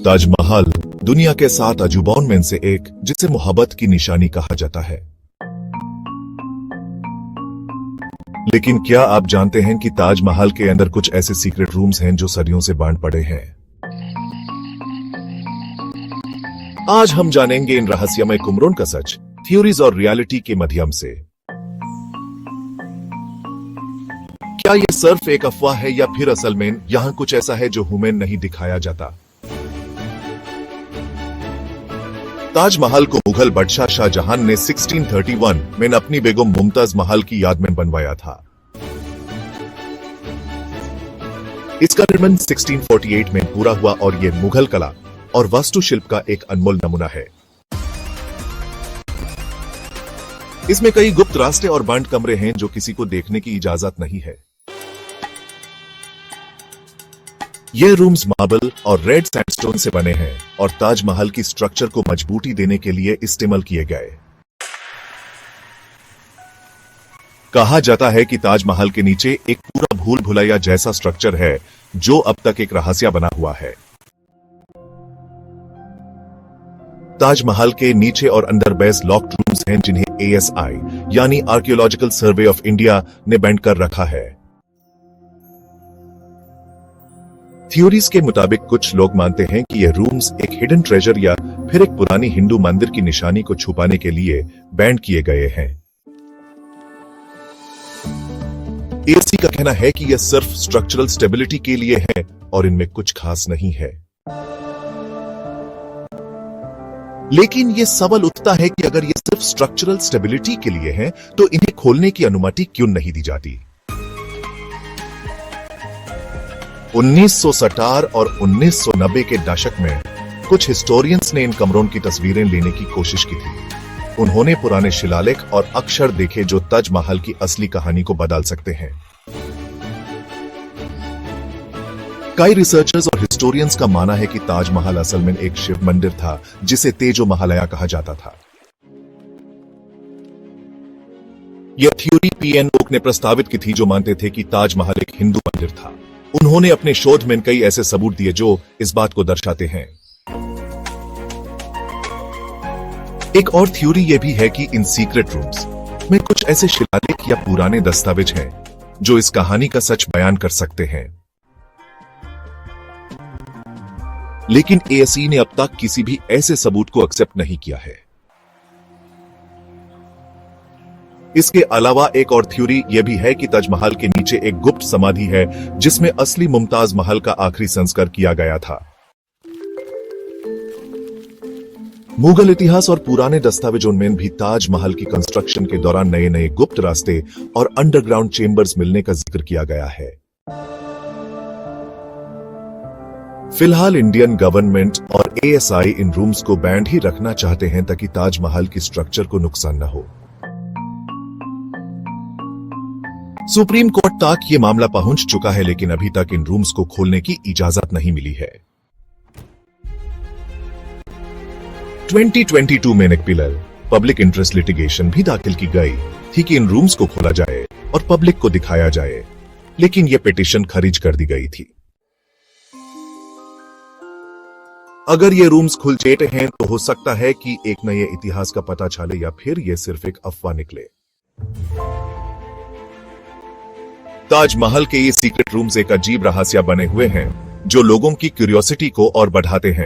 ताजमहल दुनिया के 7 अजूबों में से एक, जिसे मोहब्बत की निशानी कहा जाता है। लेकिन क्या आप जानते हैं कि ताजमहल के अंदर कुछ ऐसे सीक्रेट रूम्स हैं जो सदियों से बांट पड़े हैं। आज हम जानेंगे इन रहस्यमय कमरों का सच, थ्योरीज और रियलिटी के माध्यम से। क्या यह सिर्फ एक अफवाह है या फिर असल में यहां कुछ ऐसा है जो हमें नहीं दिखाया जाता। ताजमहल को मुगल बादशाह शाहजहां ने 1631 में अपनी बेगम मुमताज महल की याद में बनवाया था। इसका निर्माण 1648 में पूरा हुआ और यह मुगल कला और वास्तुशिल्प का एक अनमोल नमूना है। इसमें कई गुप्त रास्ते और बंद कमरे हैं जो किसी को देखने की इजाजत नहीं है। ये रूम्स मार्बल और रेड सैंडस्टोन से बने हैं और ताजमहल की स्ट्रक्चर को मजबूती देने के लिए इस्तेमाल किए गए। कहा जाता है कि ताजमहल के नीचे एक पूरा भूल भुलैया जैसा स्ट्रक्चर है जो अब तक एक रहस्य बना हुआ है। ताजमहल के नीचे और अंदर बेस लॉक्ड रूम्स हैं जिन्हें ASI यानी आर्कियोलॉजिकल सर्वे ऑफ इंडिया ने बैंड कर रखा है। थ्योरीज के मुताबिक कुछ लोग मानते हैं कि यह रूम्स एक हिडन ट्रेजर या फिर एक पुरानी हिंदू मंदिर की निशानी को छुपाने के लिए बैंड किए गए हैं। ASI का कहना है कि यह सिर्फ स्ट्रक्चरल स्टेबिलिटी के लिए है और इनमें कुछ खास नहीं है। लेकिन यह सवाल उठता है कि अगर यह सिर्फ स्ट्रक्चरल स्टेबिलिटी के लिए है तो इन्हें खोलने की अनुमति क्यों नहीं दी जाती। 1960 और 1990 के दशक में कुछ हिस्टोरियंस ने इन कमरों की तस्वीरें लेने की कोशिश की थी। उन्होंने पुराने शिलालेख और अक्षर देखे जो ताजमहल की असली कहानी को बदल सकते हैं। कई रिसर्चर्स और हिस्टोरियंस का मानना है कि ताजमहल असल में एक शिव मंदिर था जिसे तेजो महालया कहा जाता था। यह थ्योरी PN ओक ने प्रस्तावित की थी जो मानते थे कि ताजमहल एक हिंदू मंदिर था। उन्होंने अपने शोध में कई ऐसे सबूत दिए जो इस बात को दर्शाते हैं। एक और थ्योरी यह भी है कि इन सीक्रेट रूम्स में कुछ ऐसे शिलालेख या पुराने दस्तावेज हैं जो इस कहानी का सच बयान कर सकते हैं। लेकिन ASI ने अब तक किसी भी ऐसे सबूत को एक्सेप्ट नहीं किया है। इसके अलावा एक और थ्योरी यह भी है कि ताजमहल के नीचे एक गुप्त समाधि है जिसमें असली मुमताज महल का आखिरी संस्कार किया गया था। मुगल इतिहास और पुराने दस्तावेजों में भी ताजमहल की कंस्ट्रक्शन के दौरान नए नए गुप्त रास्ते और अंडरग्राउंड चेंबर्स मिलने का जिक्र किया गया है। फिलहाल इंडियन गवर्नमेंट और ASI इन रूम्स को बैंड ही रखना चाहते हैं ताकि ताजमहल की स्ट्रक्चर को नुकसान न हो। सुप्रीम कोर्ट तक यह मामला पहुंच चुका है लेकिन अभी तक इन रूम्स को खोलने की इजाजत नहीं मिली है। 2022 में एक पब्लिक इंटरेस्ट लिटिगेशन भी दाखिल की गई थी कि इन रूम्स को खोला जाए और पब्लिक को दिखाया जाए, लेकिन यह पिटीशन खारिज कर दी गई थी। अगर ये रूम्स खुल जाते हैं तो हो सकता है कि एक नए इतिहास का पता चले या फिर यह सिर्फ एक अफवाह निकले। ताजमहल के ये सीक्रेट रूम्स एक अजीब रहस्य बने हुए हैं जो लोगों की क्यूरियोसिटी को और बढ़ाते हैं।